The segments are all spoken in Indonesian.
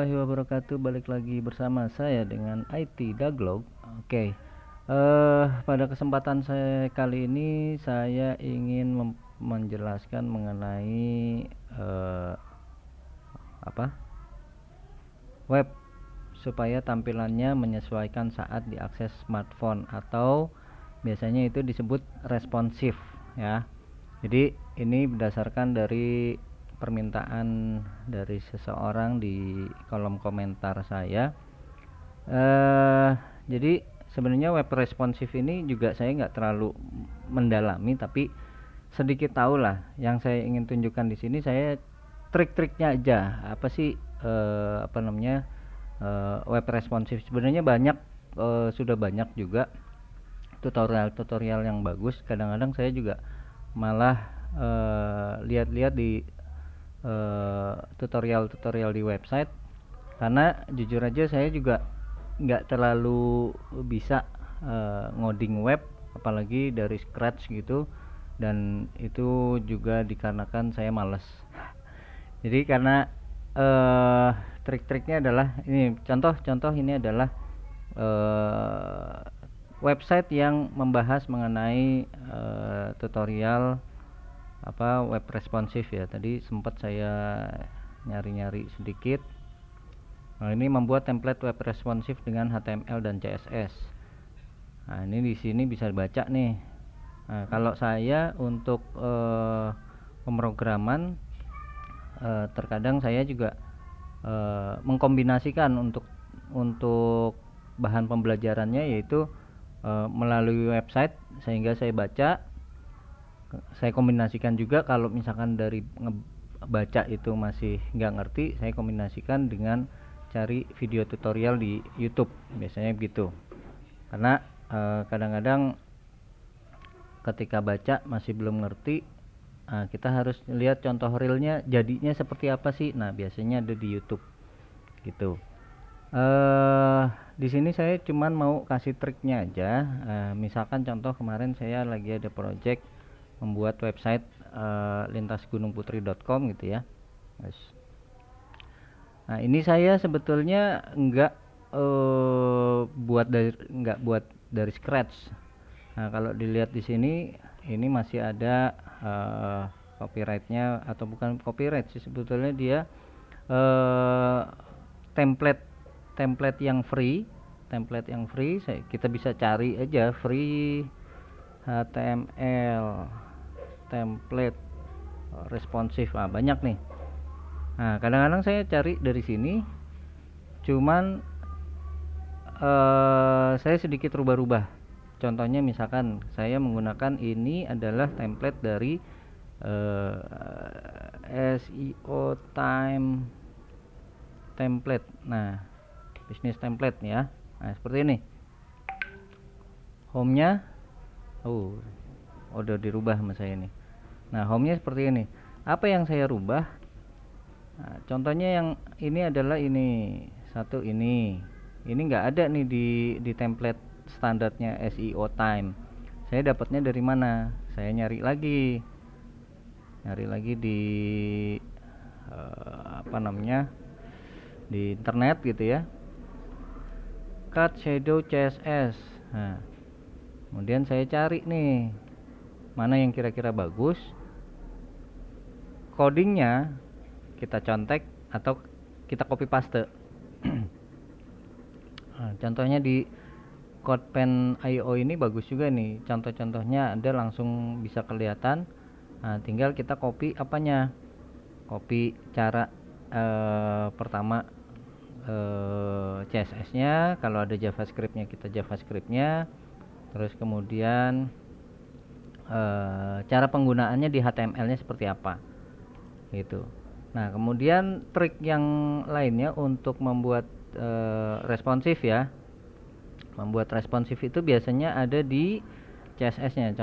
warahmatullahi wabarakatuh. Balik lagi bersama saya dengan IT Daglog. Oke, pada kesempatan saya kali ini saya ingin menjelaskan mengenai web supaya tampilannya menyesuaikan saat diakses smartphone atau biasanya itu disebut responsif ya. Jadi ini berdasarkan dari permintaan dari seseorang di kolom komentar saya. Jadi sebenarnya web responsif ini juga saya nggak terlalu mendalami, tapi sedikit tahu lah. Yang saya ingin tunjukkan di sini saya trik-triknya aja. Apa sih web responsif? Sebenarnya banyak, sudah banyak juga tutorial-tutorial yang bagus. Kadang-kadang saya juga malah lihat-lihat di tutorial-tutorial di website, karena jujur aja saya juga nggak terlalu bisa ngoding web, apalagi dari scratch gitu, dan itu juga dikarenakan saya males. Jadi karena trik-triknya adalah ini, contoh ini adalah website yang membahas mengenai tutorial web responsif ya. Tadi sempat saya nyari-nyari sedikit. Nah, ini membuat template web responsif dengan HTML dan CSS. Nah, ini di sini bisa baca nih. Nah, kalau saya untuk pemrograman, terkadang saya juga mengkombinasikan untuk bahan pembelajarannya, yaitu melalui website, sehingga saya baca, saya kombinasikan juga. Kalau misalkan dari baca itu masih nggak ngerti, saya kombinasikan dengan cari video tutorial di YouTube, biasanya begitu. Karena kadang-kadang ketika baca masih belum ngerti, kita harus lihat contoh realnya jadinya seperti apa sih. Nah, biasanya ada di YouTube gitu. Di sini saya cuman mau kasih triknya aja. Misalkan contoh kemarin saya lagi ada project membuat website lintasgunungputri.com gitu ya. Nah, ini saya sebetulnya nggak buat dari scratch. Nah, kalau dilihat di sini, ini masih ada copyrightnya, atau bukan copyright sih sebetulnya, dia template yang free. Kita bisa cari aja free HTML template responsif. Banyak nih. Nah, kadang-kadang saya cari dari sini, cuman saya sedikit rubah-rubah. Contohnya misalkan saya menggunakan ini adalah template dari SEO time template. Nah, bisnis template ya. Nah, seperti ini. Home-nya udah dirubah sama saya ini. Nah, home-nya seperti ini. Apa yang saya rubah? Nah, contohnya yang ini adalah ini satu, ini nggak ada nih di template standarnya SEO time. Saya dapatnya dari mana? Saya nyari lagi di di internet gitu ya. Cut shadow CSS. Nah, kemudian saya cari nih mana yang kira-kira bagus, codingnya kita contek atau kita copy paste. Nah, contohnya di CodePen.io ini bagus juga nih, contoh-contohnya ada, langsung bisa kelihatan. Nah, tinggal kita copy copy cara pertama CSS-nya, kalau ada JavaScript-nya kita JavaScript-nya, terus kemudian cara penggunaannya di HTML-nya seperti apa gitu. Nah, kemudian trik yang lainnya untuk membuat responsif ya. Membuat responsif itu biasanya ada di CSS-nya.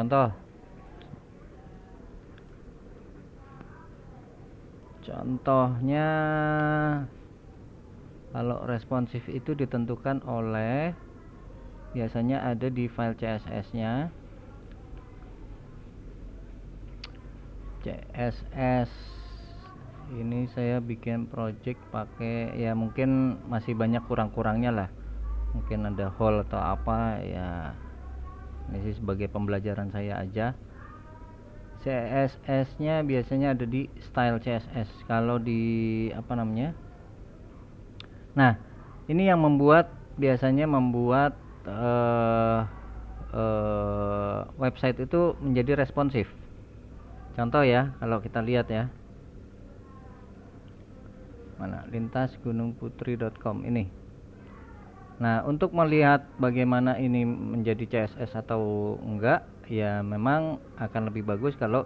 Contohnya kalau responsif itu ditentukan oleh, biasanya ada di file CSS-nya. CSS Ini saya bikin project pakai, ya mungkin masih banyak kurang-kurangnya lah, mungkin ada hole atau apa ya. Ini sih sebagai pembelajaran saya aja. CSS nya biasanya ada di style CSS kalau di apa namanya. Nah, ini yang biasanya membuat website itu menjadi responsif. Contoh ya, kalau kita lihat ya, mana lintasgunungputri.com ini. Nah, untuk melihat bagaimana ini menjadi CSS atau enggak, ya memang akan lebih bagus kalau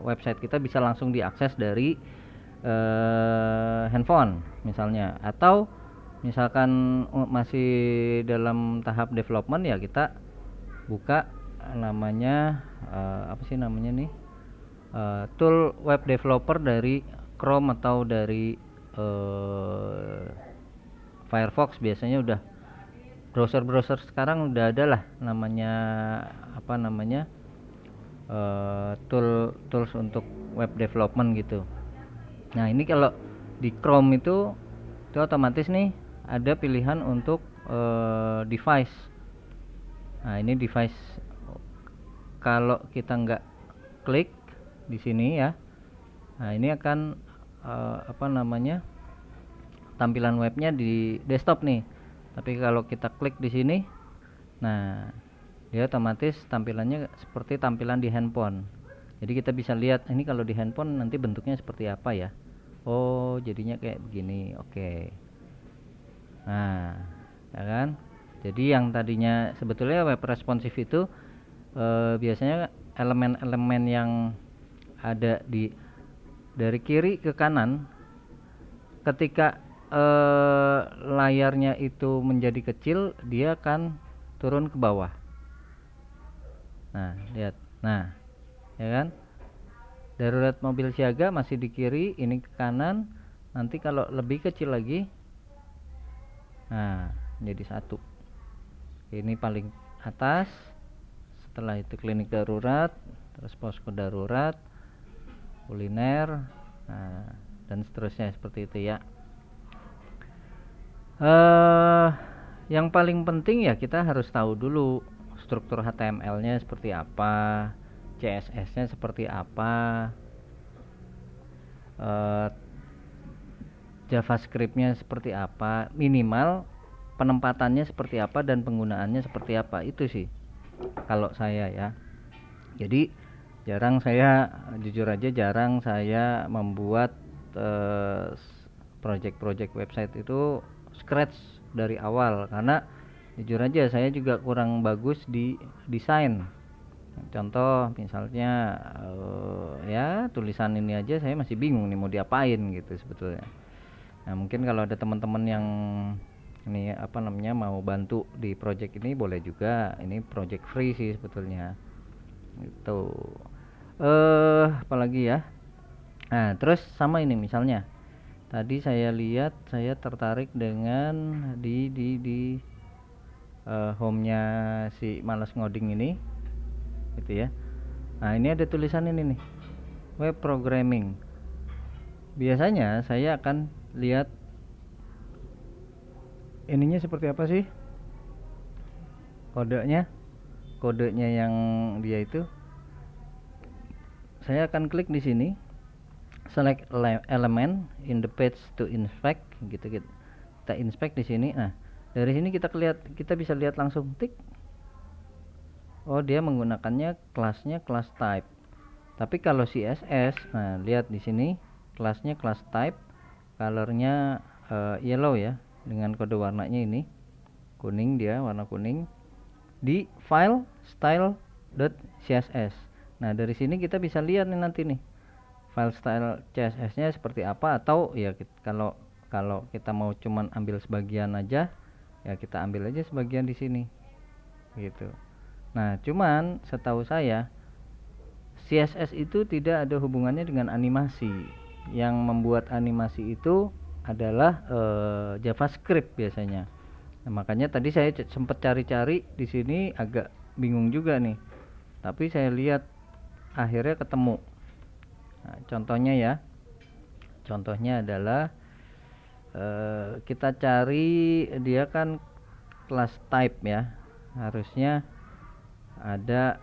website kita bisa langsung diakses dari handphone misalnya, atau misalkan masih dalam tahap development, ya kita buka namanya apa sih namanya nih, tool web developer dari Chrome atau dari Firefox. Biasanya udah browser sekarang udah ada lah namanya, apa namanya, tools untuk web development gitu. Nah, ini kalau di Chrome itu otomatis nih ada pilihan untuk device. Nah, ini device, kalau kita nggak klik di sini ya, nah ini akan apa namanya, tampilan webnya di desktop nih. Tapi kalau kita klik di sini, nah dia otomatis tampilannya seperti tampilan di handphone. Jadi kita bisa lihat ini kalau di handphone nanti bentuknya seperti apa ya. Oh, jadinya kayak begini. Oke. Nah, ya kan? Jadi yang tadinya sebetulnya web responsif itu biasanya elemen-elemen yang ada dari kiri ke kanan, ketika layarnya itu menjadi kecil, dia akan turun ke bawah. Nah, lihat. Nah, ya kan? Darurat mobil siaga masih di kiri, ini ke kanan. Nanti kalau lebih kecil lagi, nah jadi satu. Ini paling atas. Setelah itu klinik darurat, terus posko darurat, kuliner, nah, dan seterusnya seperti itu ya. Yang paling penting ya kita harus tahu dulu struktur HTML-nya seperti apa, CSS-nya seperti apa, JavaScript-nya seperti apa, minimal penempatannya seperti apa dan penggunaannya seperti apa. Itu sih kalau saya ya. Jadi jujur aja jarang saya membuat project-project website itu scratch dari awal, karena jujur aja saya juga kurang bagus di desain. Contoh misalnya ya tulisan ini aja saya masih bingung nih mau diapain gitu sebetulnya. Nah, mungkin kalau ada teman-teman yang ini apa namanya mau bantu di project ini boleh juga. Ini project free sih sebetulnya. Itu apalagi ya. Nah, terus sama ini misalnya. Tadi saya lihat, saya tertarik dengan di home-nya si Malas Ngoding ini. Gitu ya. Nah, ini ada tulisan ini nih. Web programming. Biasanya saya akan lihat ininya seperti apa sih, kodenya yang dia itu. Saya akan klik di sini, select element in the page to inspect gitu. Kita inspect di sini. Nah, dari sini kita bisa lihat langsung tik. Oh, dia menggunakannya kelasnya class type. Tapi kalau CSS, nah lihat di sini kelasnya class type, colornya yellow ya, dengan kode warnanya ini kuning, dia warna kuning di file style.css. Nah, dari sini kita bisa lihat nih nanti nih file style CSS-nya seperti apa, atau ya kalau kita mau cuman ambil sebagian aja, ya kita ambil aja sebagian di sini gitu. Nah, cuman setahu saya CSS itu tidak ada hubungannya dengan animasi. Yang membuat animasi itu adalah JavaScript biasanya. Nah, makanya tadi saya sempat cari-cari di sini agak bingung juga nih. Tapi saya lihat akhirnya ketemu. Nah, contohnya ya. Contohnya adalah kita cari, dia kan kelas type ya, harusnya ada.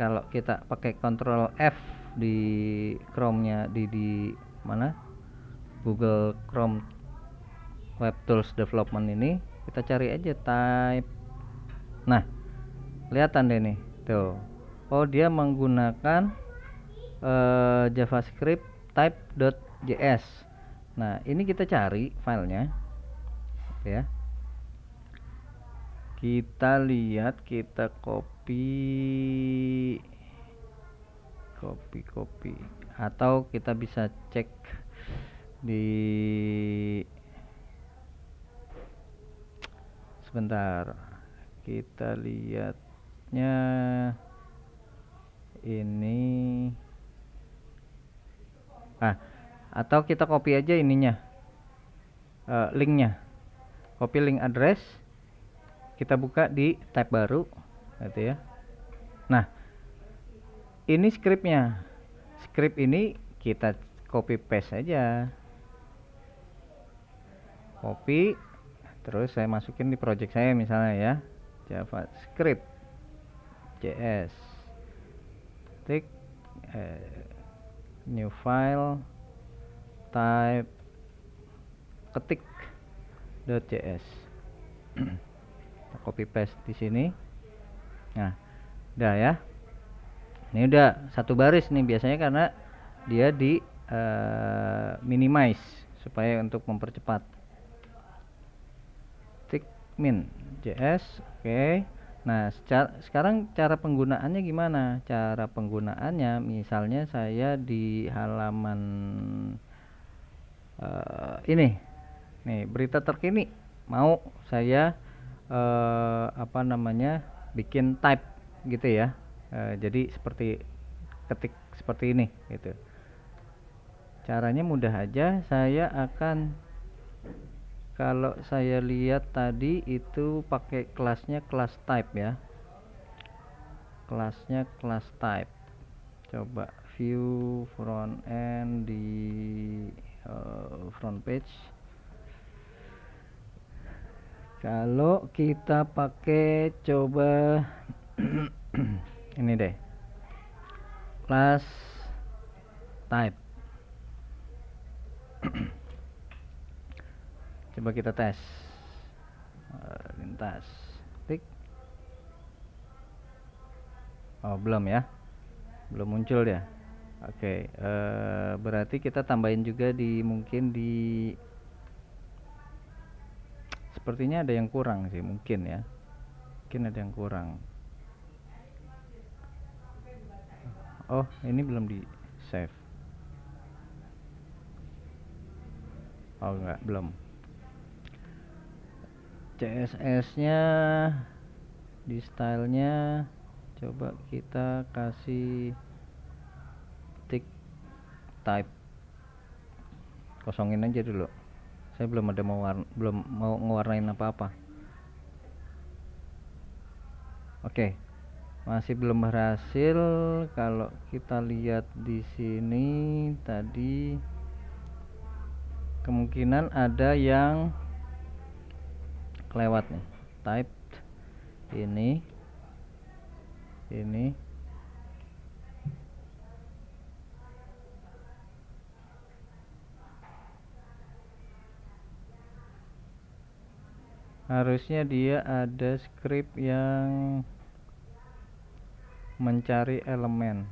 Kalau kita pakai Ctrl F di Chrome-nya, di mana, Google Chrome Web Tools Development ini, kita cari aja type. Nah, kelihatan deh nih tuh, oh dia menggunakan JavaScript type.js. Nah, ini kita cari filenya ya, kita lihat, kita copy atau kita bisa cek di, sebentar, kita lihatnya ini, atau kita copy aja ininya, linknya, copy link address, kita buka di tab baru gitu ya. Nah, ini scriptnya, script ini kita copy paste aja, copy, terus saya masukin di project saya misalnya ya, JavaScript JS, klik new file, type, ketik .js. Copy paste di sini. Nah, udah ya. Ini udah satu baris nih biasanya, karena dia di minimize supaya untuk mempercepat. Tik min JS, oke. Nah, sekarang cara penggunaannya gimana? Cara penggunaannya, misalnya saya di halaman ini nih, berita terkini, mau saya apa namanya, bikin type gitu ya. Jadi seperti ketik seperti ini gitu. Caranya mudah aja, saya akan, kalau saya lihat tadi itu pakai kelasnya kelas type ya, kelasnya kelas type. Coba view front end di front page. Kalau kita pakai, coba ini deh, class type. Coba kita tes, lintas, klik. Oh, belum ya, belum muncul dia. Oke, berarti kita tambahin juga di, mungkin di, sepertinya ada yang kurang sih, mungkin ya, mungkin ada yang kurang. Oh, ini belum di save. Oh enggak, belum. CSS nya di stylenya coba kita kasih tik type, kosongin aja dulu, saya belum mau ngewarnain apa-apa. Oke, masih belum berhasil. Kalau kita lihat di sini tadi, kemungkinan ada yang kelewat nih, type ini harusnya dia ada script yang mencari elemen.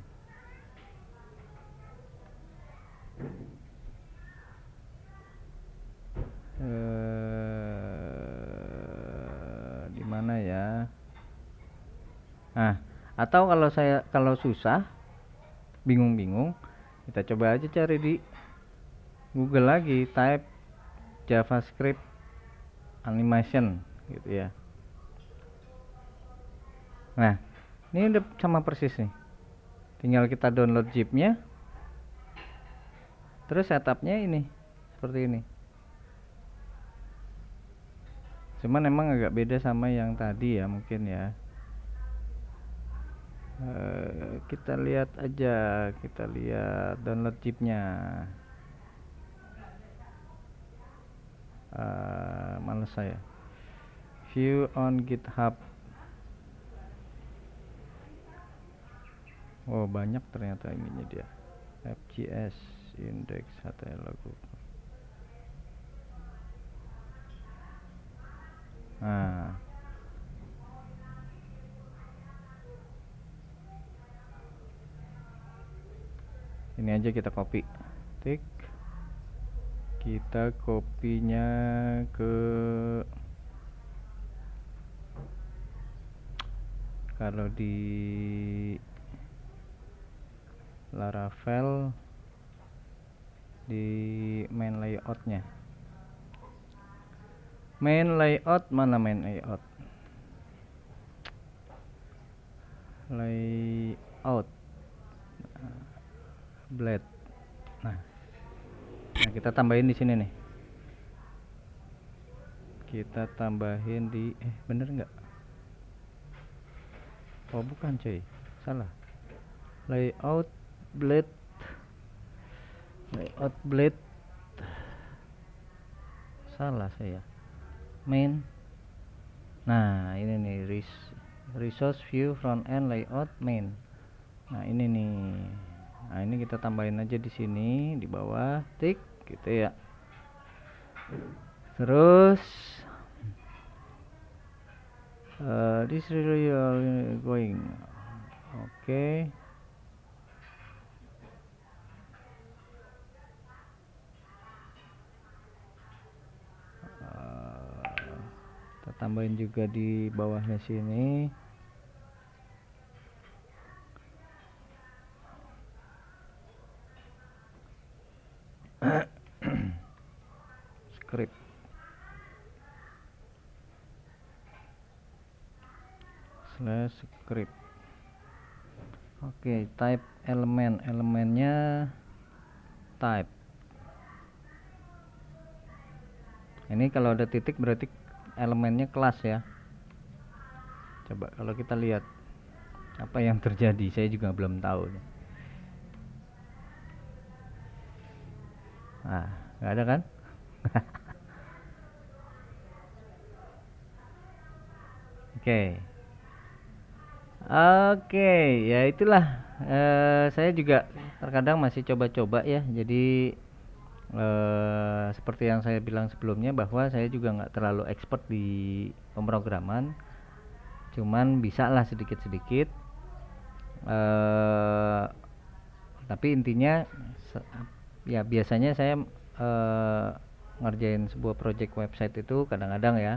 Di mana ya? Nah, atau kalau susah, bingung-bingung, kita coba aja cari di Google lagi, type JavaScript animation gitu ya. Nah, ini udah sama persis nih, tinggal kita download zipnya, terus setupnya ini seperti ini. Cuman emang agak beda sama yang tadi ya, mungkin ya. Kita lihat aja, kita lihat download zipnya. Males saya. View on GitHub. Oh, banyak ternyata ininya dia. FJS index HTML logo. Nah, ini aja kita copy. Tik. Kita kopinya ke kalau di Laravel di main layoutnya. Main layout mana main layout? Layout blade. Nah, kita tambahin di sini nih. Kita tambahin di bener nggak? Oh bukan cuy, salah. Layout blade. Layout blade. Salah saya. Main. Nah ini nih resource view front end layout main. Nah ini nih. Nah ini kita tambahin aja di sini di bawah tik gitu ya. Terus this really going. Oke. Kita tambahin juga di bawahnya sini. Script /script. Oke, type elemennya type. Ini kalau ada titik berarti elemennya kelas ya. Coba kalau kita lihat apa yang terjadi, saya juga belum tahu. Nah, nggak ada kan? Oke. Oke, ya itulah. Saya juga terkadang masih coba-coba ya. Jadi seperti yang saya bilang sebelumnya bahwa saya juga nggak terlalu expert di pemrograman, cuman bisa lah sedikit-sedikit. Tapi intinya ya biasanya saya ngerjain sebuah project website itu kadang-kadang ya.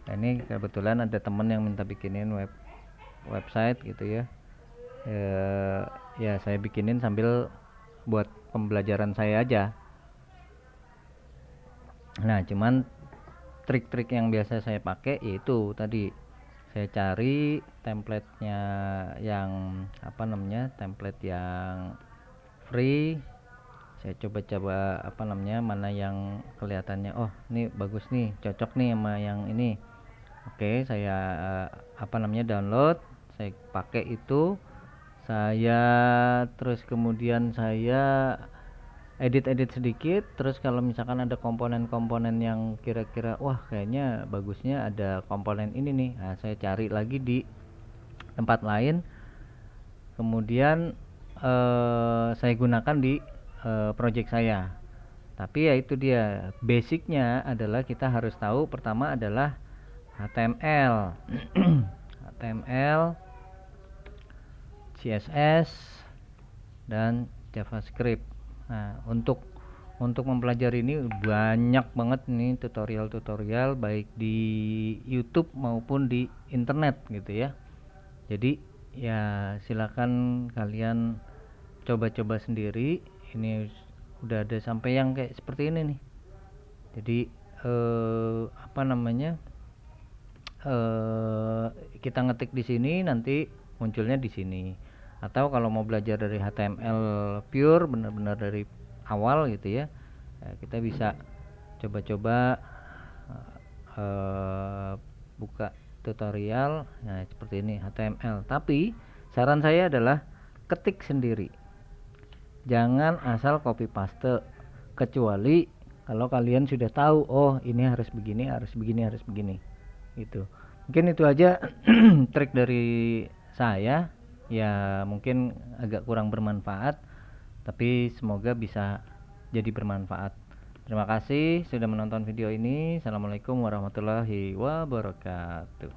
Nah, ini kebetulan ada temen yang minta bikinin website gitu ya. Ya saya bikinin sambil buat pembelajaran saya aja. Nah cuman trik-trik yang biasa saya pakai yaitu tadi saya cari templatenya yang template yang free. Saya coba-coba mana yang kelihatannya oh ini bagus nih, cocok nih sama yang ini. Oke, saya download, saya pakai itu. Saya terus kemudian saya edit sedikit, terus kalau misalkan ada komponen-komponen yang kira-kira wah kayaknya bagusnya ada komponen ini nih. Nah, saya cari lagi di tempat lain. Kemudian saya gunakan di project saya. Tapi ya itu dia, basicnya adalah kita harus tahu pertama adalah HTML, HTML, CSS, dan JavaScript. Nah, untuk mempelajari ini banyak banget nih tutorial-tutorial baik di YouTube maupun di internet gitu ya. Jadi ya silakan kalian coba-coba sendiri. Ini udah ada sampai yang kayak seperti ini nih. Jadi kita ngetik di sini nanti munculnya di sini. Atau kalau mau belajar dari HTML pure benar-benar dari awal gitu ya, kita bisa coba-coba buka tutorial. Nah seperti ini HTML, tapi saran saya adalah ketik sendiri, jangan asal copy paste, kecuali kalau kalian sudah tahu, oh ini harus begini, harus begini, harus begini. Itu. Mungkin itu aja trik dari saya. Ya, mungkin agak kurang bermanfaat, tapi semoga bisa jadi bermanfaat. Terima kasih sudah menonton video ini. Assalamualaikum warahmatullahi wabarakatuh.